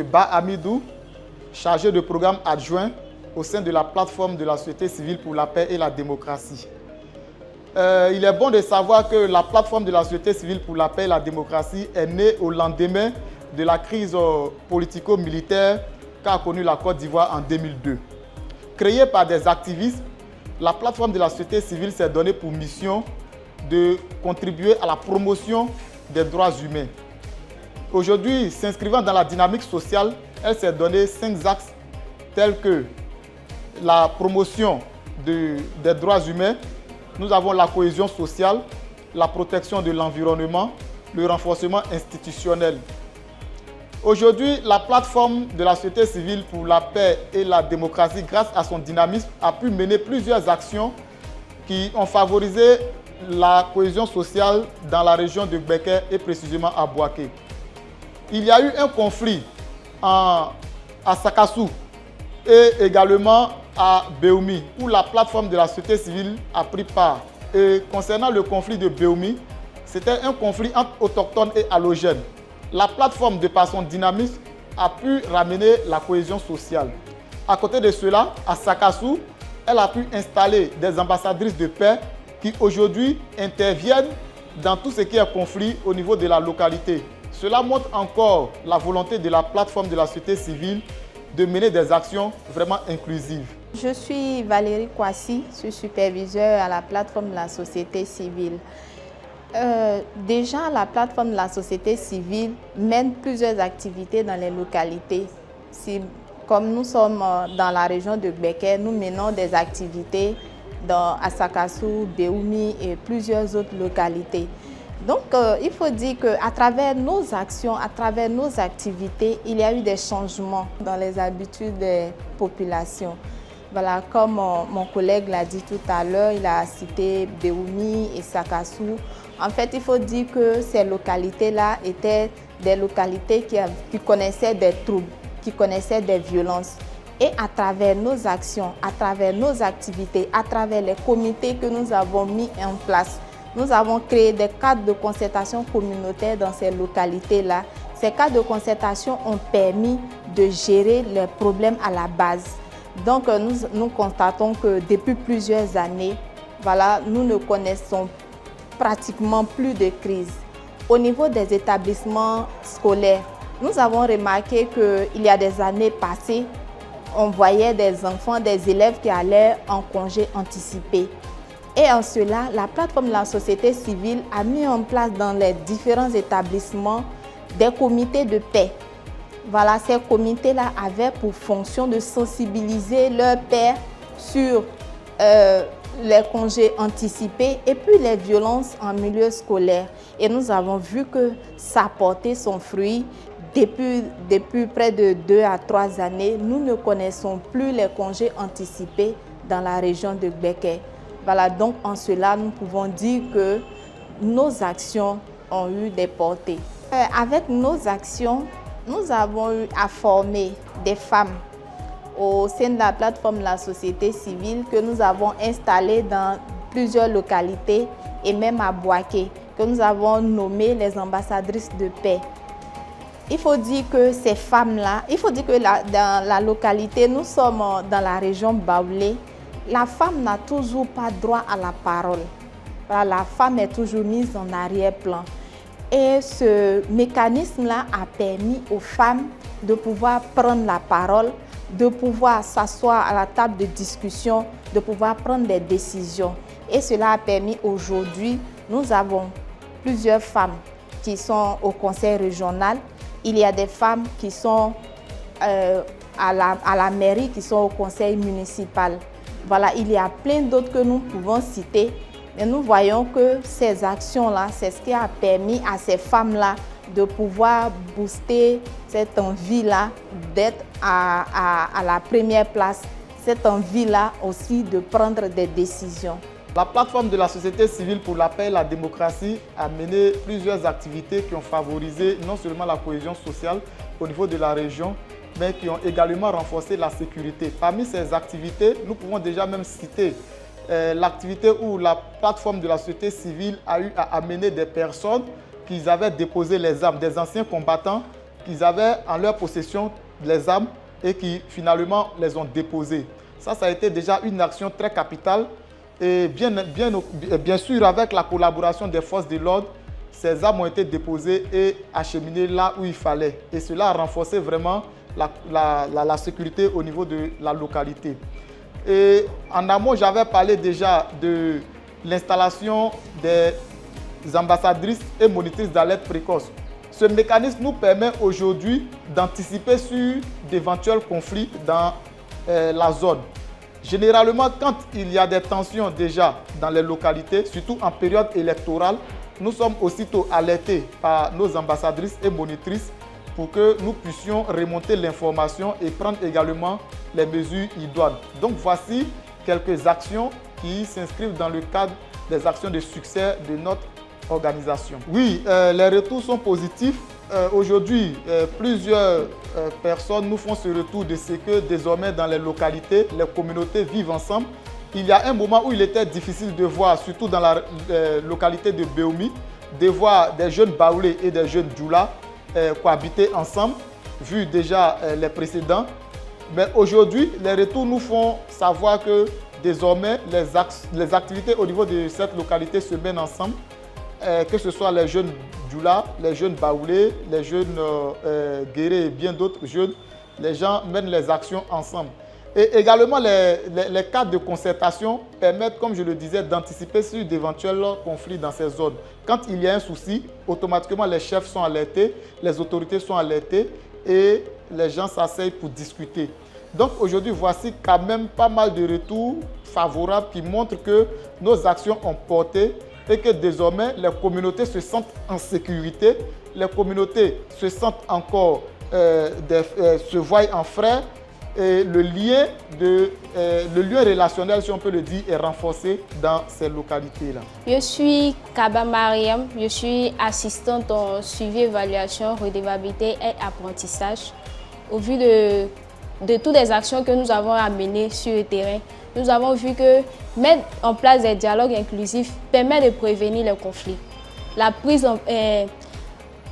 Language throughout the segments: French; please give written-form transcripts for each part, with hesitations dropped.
Ba Amidou, chargé de programme adjoint au sein de la plateforme de la société civile pour la paix et la démocratie. Il est bon de savoir que la plateforme de la société civile pour la paix et la démocratie est née au lendemain de la crise politico-militaire qu'a connue la Côte d'Ivoire en 2002. Créée par des activistes, la plateforme de la société civile s'est donnée pour mission de contribuer à la promotion des droits humains. Aujourd'hui, s'inscrivant dans la dynamique sociale, elle s'est donné 5 axes tels que la promotion des droits humains, nous avons la cohésion sociale, la protection de l'environnement, le renforcement institutionnel. Aujourd'hui, la plateforme de la société civile pour la paix et la démocratie, grâce à son dynamisme, a pu mener plusieurs actions qui ont favorisé la cohésion sociale dans la région de Gbeke et précisément à Bouaké. Il y a eu un conflit à Sakassou et également à Béoumi, où la plateforme de la société civile a pris part. Et concernant le conflit de Béoumi, c'était un conflit entre autochtones et allogènes. La plateforme, de par son dynamisme, a pu ramener la cohésion sociale. À côté de cela, à Sakassou, elle a pu installer des ambassadrices de paix qui aujourd'hui interviennent dans tout ce qui est conflit au niveau de la localité. Cela montre encore la volonté de la plateforme de la société civile de mener des actions vraiment inclusives. Je suis Valérie Kouassi, je suis superviseure à la plateforme de la société civile. Déjà, la plateforme de la société civile mène plusieurs activités dans les localités. Comme nous sommes dans la région de Gbeke, nous menons des activités à Sakassou, Béoumi et plusieurs autres localités. Donc, il faut dire qu'à travers nos actions, à travers nos activités, il y a eu des changements dans les habitudes des populations. Voilà, comme mon collègue l'a dit tout à l'heure, il a cité Béoumi et Sakassou. En fait, il faut dire que ces localités-là étaient des localités qui connaissaient des troubles, qui connaissaient des violences. Et à travers nos actions, à travers nos activités, à travers les comités que nous avons mis en place, nous avons créé des cadres de concertation communautaire dans ces localités-là. Ces cadres de concertation ont permis de gérer les problèmes à la base. Donc, nous constatons que depuis plusieurs années, voilà, nous ne connaissons pratiquement plus de crise. Au niveau des établissements scolaires, nous avons remarqué qu'il y a des années passées, on voyait des enfants, des élèves qui allaient en congé anticipé. Et en cela, la plateforme de la société civile a mis en place dans les différents établissements des comités de paix. Voilà, ces comités-là avaient pour fonction de sensibiliser leurs pairs sur les congés anticipés et puis les violences en milieu scolaire. Et nous avons vu que ça portait son fruit. Depuis près de 2 à 3 années, nous ne connaissons plus les congés anticipés dans la région de Gbeke. Voilà, donc en cela, nous pouvons dire que nos actions ont eu des portées. Avec nos actions, nous avons eu à former des femmes au sein de la plateforme de la société civile que nous avons installée dans plusieurs localités et même à Bouaké, que nous avons nommées les ambassadrices de paix. Il faut dire que ces femmes-là, il faut dire que dans la localité, nous sommes dans la région Baoulé, la femme n'a toujours pas droit à la parole. La femme est toujours mise en arrière-plan. Et ce mécanisme-là a permis aux femmes de pouvoir prendre la parole, de pouvoir s'asseoir à la table de discussion, de pouvoir prendre des décisions. Et cela a permis aujourd'hui, nous avons plusieurs femmes qui sont au conseil régional. Il y a des femmes qui sont à la mairie, qui sont au conseil municipal. Voilà, il y a plein d'autres que nous pouvons citer. Mais nous voyons que ces actions-là, c'est ce qui a permis à ces femmes-là de pouvoir booster cette envie-là d'être à la première place, cette envie-là aussi de prendre des décisions. La plateforme de la société civile pour la paix et la démocratie a mené plusieurs activités qui ont favorisé non seulement la cohésion sociale au niveau de la région, mais qui ont également renforcé la sécurité. Parmi ces activités, nous pouvons déjà même citer l'activité où la plateforme de la société civile a eu à amener des personnes qui avaient déposé les armes, des anciens combattants qu'ils avaient en leur possession les armes et qui finalement les ont déposées. Ça a été déjà une action très capitale et bien sûr avec la collaboration des forces de l'ordre, ces armes ont été déposées et acheminées là où il fallait. Et cela a renforcé vraiment la sécurité au niveau de la localité. Et en amont, j'avais parlé déjà de l'installation des ambassadrices et monitrices d'alerte précoce. Ce mécanisme nous permet aujourd'hui d'anticiper sur d'éventuels conflits dans la zone. Généralement, quand il y a des tensions déjà dans les localités, surtout en période électorale, nous sommes aussitôt alertés par nos ambassadrices et monitrices pour que nous puissions remonter l'information et prendre également les mesures idoines. Donc voici quelques actions qui s'inscrivent dans le cadre des actions de succès de notre organisation. Oui, les retours sont positifs. Aujourd'hui, plusieurs personnes nous font ce retour de ce que désormais dans les localités, les communautés vivent ensemble. Il y a un moment où il était difficile de voir, surtout dans la localité de Béoumi, de voir des jeunes Baoulés et des jeunes Djoula cohabiter ensemble, vu déjà les précédents. Mais aujourd'hui, les retours nous font savoir que désormais, les activités au niveau de cette localité se mènent ensemble, que ce soit les jeunes Djoula, les jeunes Baoulés, les jeunes Guéré et bien d'autres jeunes, les gens mènent les actions ensemble. Et également, les cadres de concertation permettent, comme je le disais, d'anticiper sur d'éventuels conflits dans ces zones. Quand il y a un souci, automatiquement les chefs sont alertés, les autorités sont alertées et les gens s'asseyent pour discuter. Donc aujourd'hui, voici quand même pas mal de retours favorables qui montrent que nos actions ont porté et que désormais les communautés se sentent en sécurité, les communautés se sentent encore, se voient en frères. Et le lien relationnel, si on peut le dire, est renforcé dans ces localités-là. Je suis Kaba Mariam, je suis assistante en suivi, évaluation, redevabilité et apprentissage. Au vu de toutes les actions que nous avons amenées sur le terrain, nous avons vu que mettre en place des dialogues inclusifs permet de prévenir les conflits.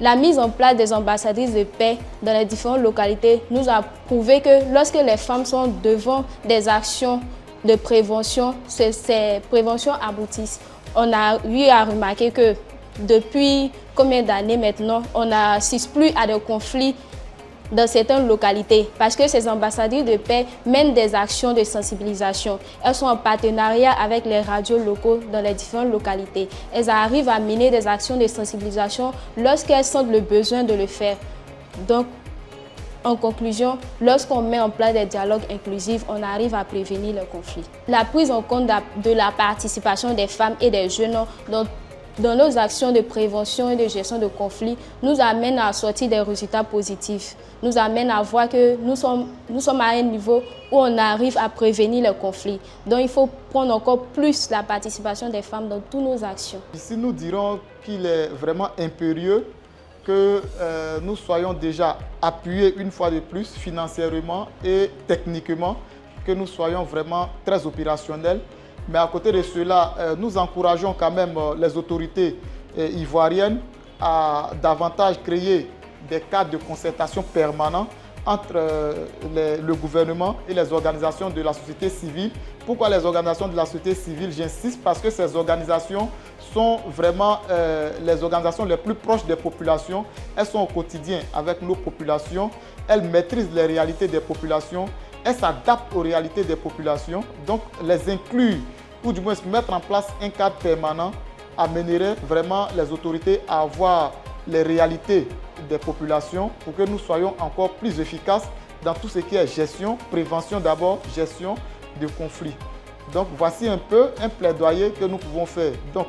La mise en place des ambassadrices de paix dans les différentes localités nous a prouvé que lorsque les femmes sont devant des actions de prévention, ces préventions aboutissent. On a eu à remarquer que depuis combien d'années maintenant, on n'assiste plus à des conflits dans certaines localités parce que ces ambassadrices de paix mènent des actions de sensibilisation. Elles sont en partenariat avec les radios locaux dans les différentes localités. Elles arrivent à mener des actions de sensibilisation lorsqu'elles sentent le besoin de le faire. Donc, en conclusion, lorsqu'on met en place des dialogues inclusifs, on arrive à prévenir les conflits. La prise en compte de la participation des femmes et des jeunes dans nos actions de prévention et de gestion de conflits nous amène à sortir des résultats positifs, nous amène à voir que nous sommes à un niveau où on arrive à prévenir les conflits. Donc il faut prendre encore plus la participation des femmes dans toutes nos actions. Ici, nous dirons qu'il est vraiment impérieux que nous soyons déjà appuyés une fois de plus financièrement et techniquement, que nous soyons vraiment très opérationnels. Mais à côté de cela, nous encourageons quand même les autorités ivoiriennes à davantage créer des cadres de concertation permanents entre le gouvernement et les organisations de la société civile. Pourquoi les organisations de la société civile? J'insiste parce que ces organisations sont vraiment les organisations les plus proches des populations. Elles sont au quotidien avec nos populations. Elles maîtrisent les réalités des populations. Elles s'adaptent aux réalités des populations. Donc, les inclure ou du moins mettre en place un cadre permanent amènerait vraiment les autorités à voir les réalités des populations pour que nous soyons encore plus efficaces dans tout ce qui est gestion, prévention d'abord, gestion de conflits. Donc voici un peu un plaidoyer que nous pouvons faire. Donc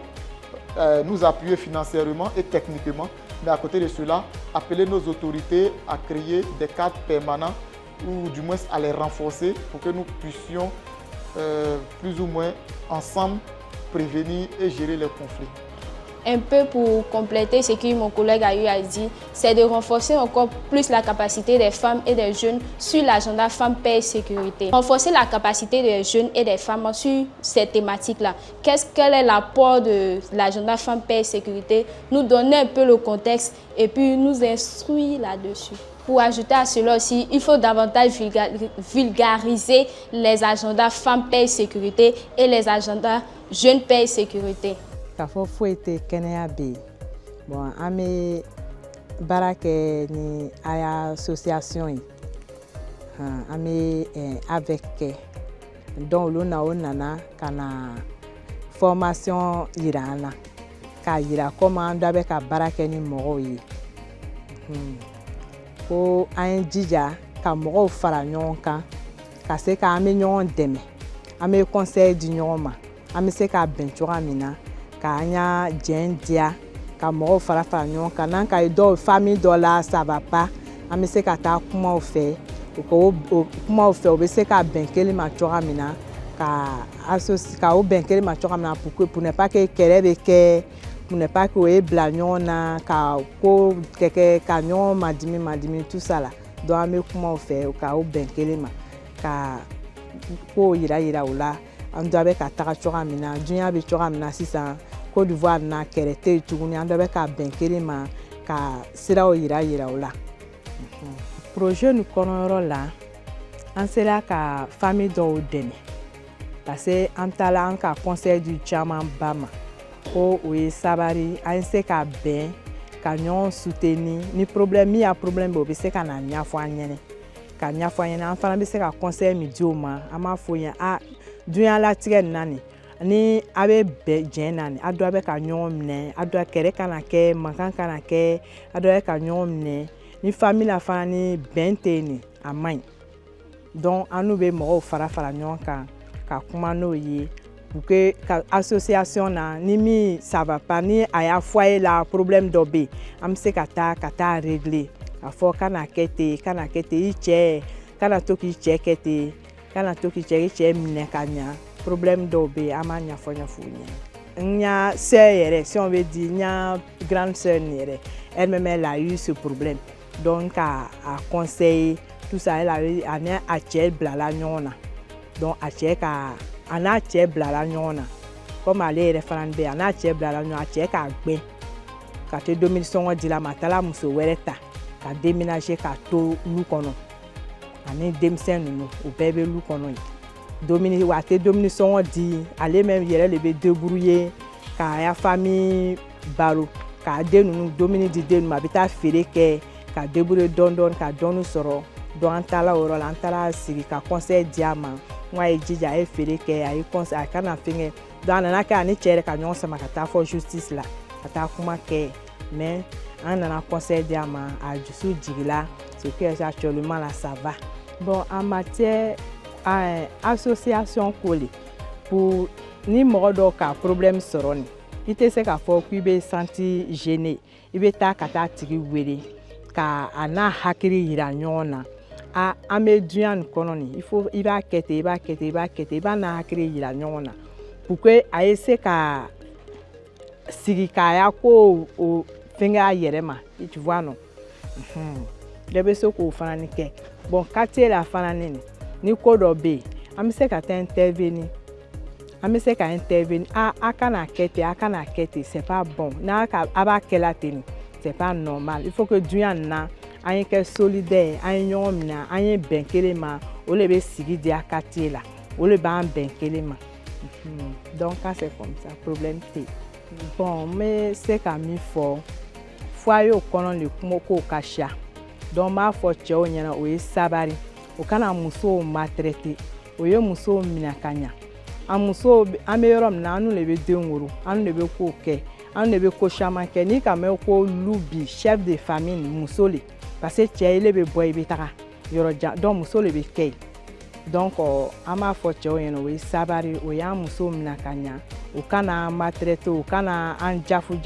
nous appuyer financièrement et techniquement, mais à côté de cela, appeler nos autorités à créer des cadres permanents ou du moins à les renforcer pour que nous puissions plus ou moins ensemble prévenir et gérer les conflits. un peu pour compléter ce que mon collègue a eu à dire, c'est de renforcer encore plus la capacité des femmes et des jeunes sur l'agenda femmes, paix et sécurité. Renforcer la capacité des jeunes et des femmes sur ces thématiques-là. Quel est l'apport de l'agenda femmes, paix et sécurité? Nous donner un peu le contexte et puis nous instruire là-dessus. Pour ajouter à cela aussi, il faut davantage vulgariser les agendas femmes, paix et sécurité et les agendas jeunes, paix et sécurité. Kafo fouete kenya be. Bon, ame barake ni aya association yi. Ame avec donc lona onana kana formation irana. Ka ira comment on doit ka barake ni moro yi. Ko an jija ka mɔgɔw fara ɲɔgɔn kan ka se ka an bɛ ɲɔgɔn dɛmɛ an bɛ conseil di ɲɔgɔn ma an bɛ se ka bɛn cogoya min na ka an y'a jɛn diya ka mɔgɔw fara ɲɔgɔn kan n'an ka ye dɔw famille dɔ la ça va pas an bɛ se ka taa kumaw fɛ o kumaw fɛ o bɛ se ka bɛn kelen ma cogoya min na ka o bɛn kelen ma cogoya min na pour ne pas que kɛlɛ bɛ kɛ pour ne pas que o ye bila ɲɔgɔn na ka ko kɛkɛ ka ɲɔgɔn madimi tout ça la donc an bɛ kumaw fɛ ka o bɛn kelen ma ka ko yira o la an dɔ bɛ ka taga cogoya min na diɲɛ bɛ cogoya min na sisan Côte d'Ivoire na kɛlɛ tɛ yen tuguni an dɔ bɛ ka bɛn kelen ma ka siraw yira o la. Projet nin kɔnɔyɔrɔ la an sera ka famille dɔw dɛmɛ parce que an taara an ka conseil du caman ba ma. Ko o ye sabari an se ka bɛn ka ɲɔgɔn soutenir ni problème min y'a problème bɛ o bɛ se ka na ɲɛfɔ an ɲɛna ka ɲɛfɔ an ɲɛna an fana bɛ se ka conseil min di o ma an b'a fɔ yen dunya latigɛ nin na nin ni a bɛ bɛn jɛn na nin a dɔ bɛ ka ɲɔgɔn minɛ a dɔ kɛlɛ kana kɛ mankan kana kɛ a dɔ bɛ ka ɲɔgɔn minɛ ni famille la fana ni bɛn tɛ yen nin a man ɲi donc an n'u bɛ mɔgɔw fara ɲɔgɔn kan ka kuma n'o ye. Pour que l'association na ni mi ça va pas ni a y'a foyer la problème dɔ bɛ yen an bɛ se ka taa régler a fɔ kana kɛ ten i cɛ kana to k'i cɛ kɛ ten kana to k'i cɛ minɛ ka ɲa problème dɔw bɛ yen an b'a ɲɛfɔ ɲɛfɔ n y'a sœur yɛrɛ si on veut dire n y'a grande sœur nin yɛrɛ elle-même elle a eu ce problème donc a conseillé tout ça elle a ni a cɛ bilala ɲɔgɔn na donc a cɛ ka a n'a cɛ bilala ɲɔgɔn na comme ale yɛrɛ fana bɛ yen a n'a cɛ bilala ɲɔgɔn na a cɛ k'a gbɛn ka tɛ domini sɔngɔ di la ma a taara muso wɛrɛ ta ka déménager ka to lu kɔnɔ ani denmisɛn ninnu o bɛɛ bɛ lu kɔnɔ yen wa a tɛ domini sɔngɔ di ale même yɛrɛ de bɛ débrouiller k'a ya famille balo k'a den ninnu domini di den ninnu a bɛ taa feere kɛ ka débrouiller dɔɔni ka dɔɔni sɔrɔ donc an taara o yɔrɔ la an taara sigi ka conseil di a ma. Moi, je dis a ye feere kɛ a ye conseil a kana fɛngɛ donc a nana kɛ a ni cɛ yɛrɛ ka ɲɔgɔn sama ka taa fɔ justice la ka taa kuma kɛ mais an nana conseil di a ma a dusu jigila ce qui est actuellement là ça va. Bon en matière association ko le pour ni mɔgɔ dɔw ka problème sɔrɔ nin i tɛ se k'a fɔ k'i bɛ senti gêné i bɛ taa ka taa tigi wele ka a n'a hakili yira ɲɔgɔn na. An bɛ dunya nin kɔnɔ nin i b'a kɛ ten i b'a n'a hakili yira ɲɔgɔn na pour que a ye se ka sigi k'a ya ko o fɛngɛ a yɛrɛ ma tu vois non bɛɛ bɛ se k'o fana ni kɛ bon quartier la fana ni ko dɔ bɛ yen an bɛ se ka taa intervenir a kana kɛ ten c'est pas bon n'a a b'a kɛla ten c'est pas normal il faut que dunya nin na an ye kɛ solidaire an ye ɲɔgɔn minɛ an ye bɛn kelen ma o de bɛ sigi di a quartier la o de b'an bɛn kelen ma donc quand c'est comme ça problème tɛ bon n bɛ se ka min fɔ foyer kɔnɔ le kuma kow ka ca donc n b'a fɔ cɛw ɲɛna o ye sabari o kana musow maltraiter o ye musow minɛ ka ɲa an musow an bɛ yɔrɔ min na an n'u de bɛ den wolo an n'u de bɛ kow kɛ an de bɛ ko caman kɛ n'i ka mɛn ko lu bi chef de famille muso le parce que cɛ ile bɛ bɔ i bɛ taga yɔrɔ jan donc muso le bɛ kɛ yen donc an b'a fɔ cɛw ɲɛna o ye sabari o y'an musow minɛ ka ɲa o kana maltraiter o kana an jafu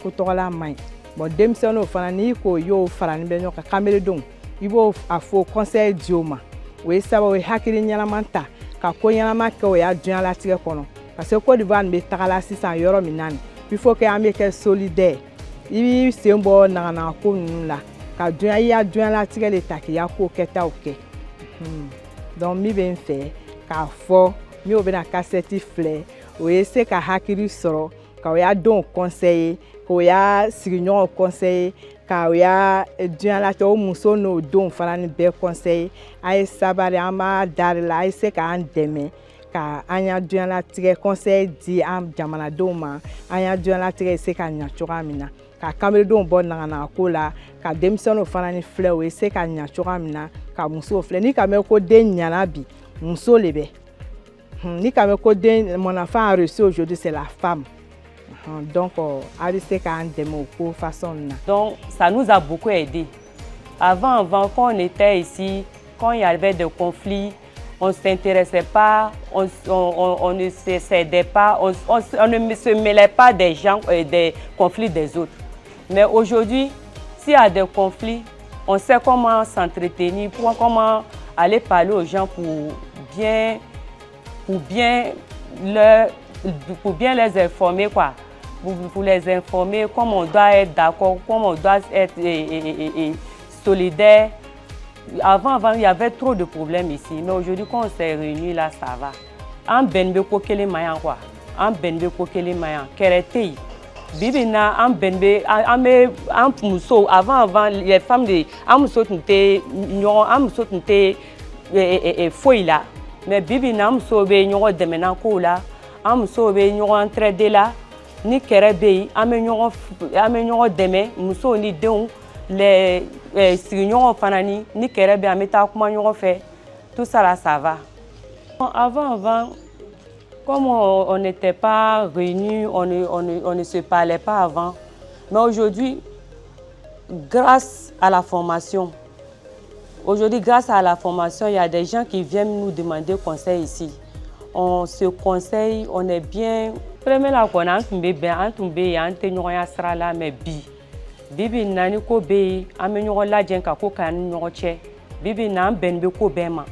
ko tɔgɔla man ɲi bon denmisɛnninw fana n'i ko y'o farani bɛ ɲɔgɔn kan kamelendenw i b'o a fɔ conseil di o ma o ye sababu o ye hakili ɲɛnama ta ka ko ɲɛnama kɛ o y'a dunya latigɛ kɔnɔ parce que Côte d'Ivoire nin bɛ tagala sisan yɔrɔ min na nin il faut que an bɛ kɛ solidaire i b'i sen bɔ nagana ko ninnu la ka dunya i y'a dunyalatigɛ de ta k'i ya ko kɛtaw kɛ donc min bɛ n fɛ k'a fɔ min o bɛna kasɛti filɛ o ye se ka hakili sɔrɔ ka o y'a denw conseiller k'o y'a sigiɲɔgɔnw conseiller ka o y'a dunyalatigɛ o muso n'o denw fana ni bɛɛ conseiller a ye sabali an b'a dari la a ye se k'an dɛmɛ ka an y'a dunyalatigɛ conseil di an jamanadenw ma an y'a dunyalatigɛ se ka ɲa cogoya min na ka kamelendenw bɔ naganako la ka denmisɛnninw fana ni filɛ o ye se ka ɲa cogoya min na ka musow filɛ ni ka mɛn ko den ɲana bi muso le bɛ ni ka mɛn ko den mon enfant a reçu aujourd'hui c'est la femme donc a bɛ se k'an dɛmɛ o ko façon na. Donc ça nous a beaucoup aidé. Avant quand on était ici, quand il y avait des conflits, on ne s'intéressait pas, on ne se cédait pas, on ne se mêlait pas des gens, des conflits des autres. Mais aujourd'hui, s'il y a des conflits, on sait comment s'entretenir, comment aller parler aux gens pour bien les informer, quoi. Pour les informer comment on doit être d'accord, comment on doit être solidaire. Avant, il y avait trop de problèmes ici, mais aujourd'hui, quand on s'est réunis là, ça va. En benbe kokele mayan quoi, en benbe kokele mayan, kerete. Bibina en benbe, en muso. Avant, les femmes de, en muso t'étais, en muso t'étais fouille là. Mais bibina en muso be nyon demenan ko là, en muso be nyon entraide là, ni kerebe, en nyon deme, muso ni deon. Les signons fanani ni kerebe ameta kuma nyon fait tout ça là ça va. Avant comme on n'était pas réunis, on ne se parlait pas avant, mais aujourd'hui grâce à la formation il y a des gens qui viennent nous demander conseil ici. On se conseille, on est bien. Premier là qu'on a tombé bien, on tenir ya sera là mais bi. Bibi nani ko be amenyo la jenka ko kan nyo che bibi na benbe ko bema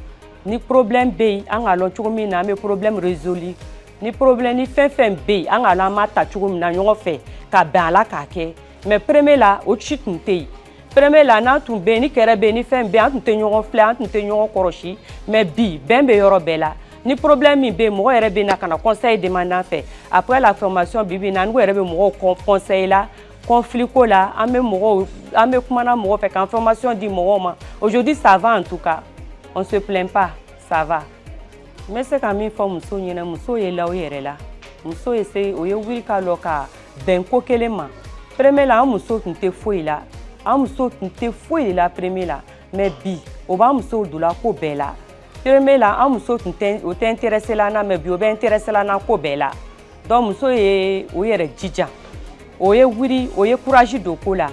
ni problème be an alo chukumi na me problème résolu ni problème ni fefem be an ala mata chukumi na nyo fe ka ba la ka ke mais premier là au chitnte premier là na tumbe ni kere be ni fem be an tunte nyo fle an tunte nyo koroshi mais bi benbe yoro bela ni problème mi be mo yere be na kana conseil demandant fait après la formation bibi na ngo yere be mo conseil là conflit là, ame kumana moro fait information di moro ma. Aujourd'hui ça va en tout cas. On se plaint pas, ça va. Mais c'est quand même faut muso nyina muso yela oyere la. Muso ese oye wilka loka ben kokelema. Premier là muso tinte foi là. Muso tinte foi là premier là. Mais bi oba muso dula ko bela. Premier là muso tinte o t'intéressé là na mais bi oba intéressé là na ko bela. Donc muso ye oyere jija. Oye wiri, oye courage do ko la.